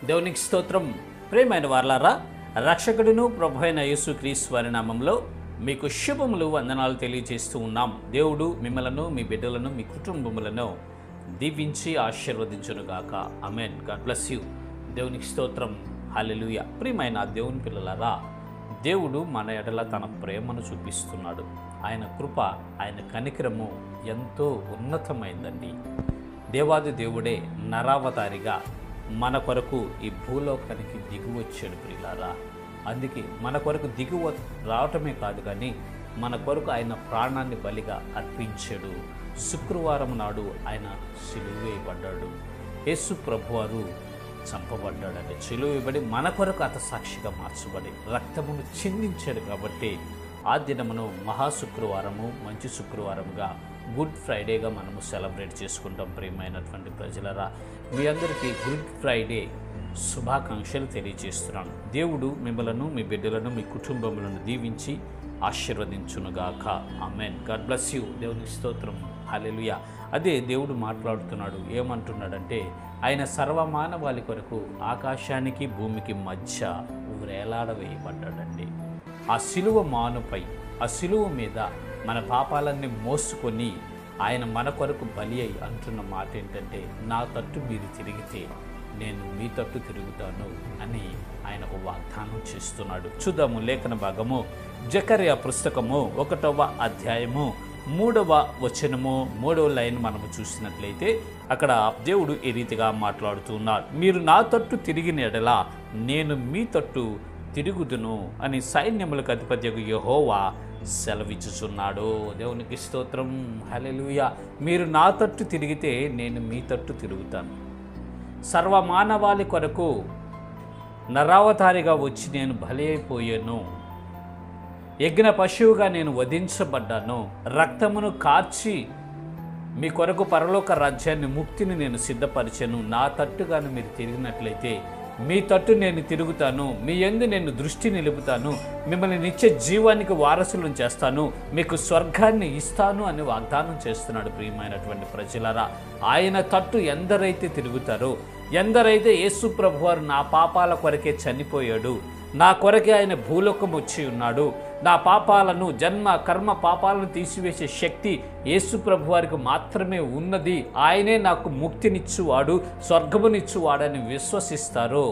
దేవునికి స్తోత్రం. ప్రియమైన వారలారా, రక్షకుడును ప్రభువైన యేసుక్రీస్తు వారి నామంలో మీకు శుభములు వందనాలు తెలియజేస్తూ ఉన్నాం. దేవుడు మిమ్మలను, మీ బిడ్డలను, మీ కుటుంబములను దీవించి ఆశీర్వదించునుగాక. ఆమేన్. God bless you. దేవునికి స్తోత్రం. హల్లెలూయా. ప్రియమైన దేవుని పిల్లలారా, దేవుడు మన ఎడల తన ప్రేమను చూపిస్తున్నాడు. ఆయన కృప, ఆయన కనికరము ఎంతో ఉన్నతమైందండి. దేవాది దేవుడే నరావతారిగా మన కొరకు ఈ భూలోకానికి దిగువచ్చాడు ప్రియులారా. అందుకే మన కొరకు దిగువ రావటమే కాదు, కానీ మన కొరకు ఆయన ప్రాణాన్ని బలిగా అర్పించాడు. శుక్రవారం నాడు ఆయన సిలువ వేయబడ్డాడు. యేసు ప్రభువారు చంపబడ్డాడంటే సిలువ వేయబడి మన కొరకు అత సాక్షిగా మార్చబడి రక్తమును చిందించాడు. కాబట్టి ఆ దినమును మహాశుక్రవారము, మంచి శుక్రవారంగా, గుడ్ ఫ్రైడేగా మనము సెలబ్రేట్ చేసుకుంటాం. ప్రియమైనటువంటి ప్రజలరా, మీ అందరికీ గుడ్ ఫ్రైడే శుభాకాంక్షలు తెలియజేస్తున్నాను. దేవుడు మిమ్మలను, మీ బిడ్డలను, మీ కుటుంబములను దీవించి ఆశీర్వదించునుగాక. ఆమేన్. God bless you. దేవునికి స్తోత్రం. హల్లెలూయా. అదే దేవుడు మాట్లాడుతున్నాడు. ఏమంటున్నాడంటే, ఆయన సర్వమానవాళి కొరకు ఆకాశానికి భూమికి మధ్య వేలాడవేయబడ్డాడండి. ఆ సిలువ మానుపై, ఆ సిలువ మీద మన పాపాలన్నీ మోసుకొని ఆయన మన కొరకు బలి అయి అంటున్న మాట ఏంటంటే, నా తట్టు మీరు తిరిగితే నేను మీ తట్టు తిరుగుతాను అని ఆయనకు వాగ్దానం చేస్తున్నాడు. చూద్దాము లేఖన భాగము. జకర్యా పుస్తకము 1వ అధ్యాయము 3వ వచనము 3వ లైన్ మనము చూసినట్లయితే అక్కడ దేవుడు ఈ రీతిగా మాట్లాడుతున్నాడు. మీరు నా తట్టు తిరిగిన ఎడల నేను మీ తట్టు తిరుగుదును అని సైన్యములకు అధిపతి యెహోవా సెలవిచ్చుచున్నాడు. దేవునికి స్తోత్రం. హల్లెలూయా. మీరు నా తట్టు తిరిగితే నేను మీ తట్టు తిరుగుతాను. సర్వమానవాళి కొరకు నరావతారిగా వచ్చి నేను బలి అయిపోయాను. యజ్ఞ పశువుగా నేను వధించబడ్డాను. రక్తమును కార్చి మీ కొరకు పరలోక రాజ్యాన్ని, ముక్తిని నేను సిద్ధపరిచాను. నా తట్టుగాను మీరు తిరిగినట్లయితే మీ తట్టు నేను తిరుగుతాను. మీ యందు నేను దృష్టి నిలుపుతాను. మిమ్మల్ని నిత్య జీవానికి వారసులను చేస్తాను. మీకు స్వర్గాన్ని ఇస్తాను అని వాగ్దానం చేస్తున్నాడు. ప్రియమైనటువంటి ప్రజలారా, ఆయన తట్టు ఎందరైతే తిరుగుతారో, ఎందరైతే యేసు ప్రభువారు నా పాపాల కొరకే చనిపోయాడు, నా కొరకే ఆయన భూలోకం వచ్చి ఉన్నాడు, నా పాపాలను, జన్మ కర్మ పాపాలను తీసివేసే శక్తి యేసు ప్రభువారికి మాత్రమే ఉన్నది, ఆయనే నాకు ముక్తినిచ్చువాడు, స్వర్గమునిచ్చువాడని విశ్వసిస్తారో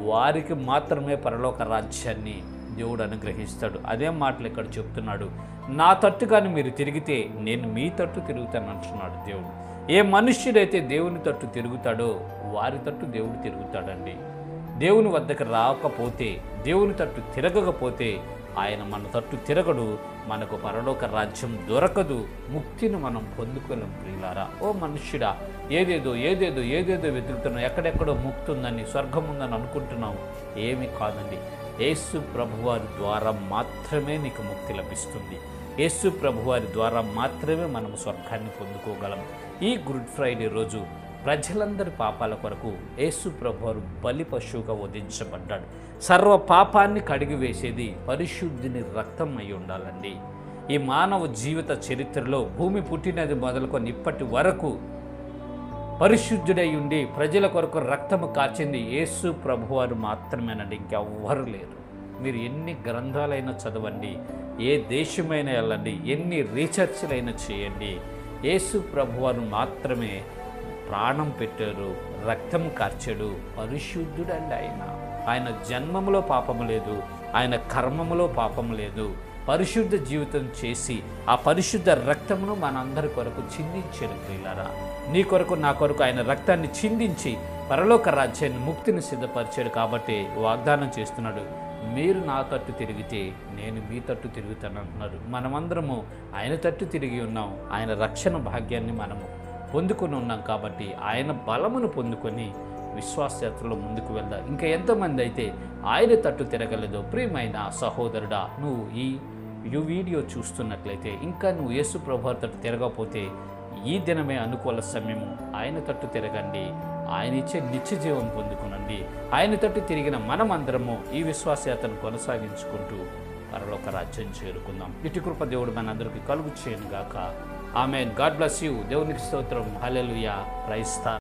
వారికి మాత్రమే పరలోక రాజ్యాన్ని దేవుడు అనుగ్రహిస్తాడు. అదే మాటలు ఇక్కడ చెప్తున్నాడు. నా తట్టుగాని మీరు తిరిగితే నేను మీ తట్టు తిరుగుతాను అంటున్నాడు దేవుడు. ఏ మనుష్యుడైతే దేవుని తట్టు తిరుగుతాడో వారి తట్టు దేవుడు తిరుగుతాడండి. దేవుని వద్దకు రాకపోతే, దేవుని తట్టు తిరగకపోతే ఆయన మన తట్టు తిరగడు. మనకు పరలోక రాజ్యం దొరకదు. ముక్తిని మనం పొందుకోలేం ప్రియులారా. ఓ మనుష్యుడా, ఏదేదో వెతుకుతున్నావు, ఎక్కడెక్కడో ముక్తి ఉందని, స్వర్గం ఉందని అనుకుంటున్నావు. ఏమీ కాదండి. యేసు ప్రభువారి ద్వారా మాత్రమే నీకు ముక్తి లభిస్తుంది. యేసు ప్రభువారి ద్వారా మాత్రమే మనం స్వర్గాన్ని పొందుకోగలం. ఈ గుడ్ ఫ్రైడే రోజు ప్రజలందరి పాపాల కొరకు యేసు ప్రభువారు బలి పశువుగా వధించబడ్డాడు. సర్వ పాపాన్ని కడిగివేసేది పరిశుద్ధిని రక్తం అయి ఉండాలండి. ఈ మానవ జీవిత చరిత్రలో భూమి పుట్టినది మొదలుకొని ఇప్పటి వరకు పరిశుద్ధుడై ఉండి ప్రజల కొరకు రక్తము కార్చింది యేసు ప్రభువారు మాత్రమేనండి. ఇంకెవ్వరు లేరు. మీరు ఎన్ని గ్రంథాలైనా చదవండి, ఏ దేశమైనా వెళ్ళండి, ఎన్ని రీసెర్చ్లైనా చేయండి, యేసు ప్రభువారు మాత్రమే ప్రాణం పెట్టారు, రక్తం కార్చాడు. పరిశుద్ధుడండి ఆయన జన్మములో పాపము లేదు, ఆయన కర్మములో పాపము లేదు. పరిశుద్ధ జీవితం చేసి ఆ పరిశుద్ధ రక్తమును మనందరి కొరకు చిందించాడు ప్రియులారా. నీ కొరకు, నా కొరకు ఆయన రక్తాన్ని చిందించి పరలోక రాజ్యాన్ని, ముక్తిని సిద్ధపరిచాడు. కాబట్టి వాగ్దానం చేస్తున్నాడు, మీరు నా తట్టు తిరిగితే నేను మీ తట్టు తిరుగుతాను అంటున్నారు. మనమందరము ఆయన తట్టు తిరిగి ఉన్నాం. ఆయన రక్షణ భాగ్యాన్ని మనము పొందుకొని ఉన్నాం. కాబట్టి ఆయన బలమును పొందుకొని విశ్వాసయాత్రలో ముందుకు వెళ్దాం. ఇంకా ఎంతమంది అయితే ఆయన తట్టు తిరగలేదో, ప్రియమైన సహోదరుడా, నువ్వు ఈ వీడియో చూస్తున్నట్లయితే, ఇంకా నువ్వు యేసు ప్రభువారి తట్టు తిరగకపోతే ఈ దినమే అనుకూల సమయము. ఆయన తట్టు తిరగండి. ఆయన ఇచ్చే నిత్య జీవం పొందుకునండి. ఆయన తట్టు తిరిగిన మనమందరము ఈ విశ్వాసయాత్రను కొనసాగించుకుంటూ పరలోక రాజ్యం చేరుకుందాం. ఇటు కృప దేవుడు మనందరికీ కలుగు చేయనుగాక. ఆమేన్. God bless you. దేవునికి స్తోత్రం. హల్లెలూయా. Praise the lord.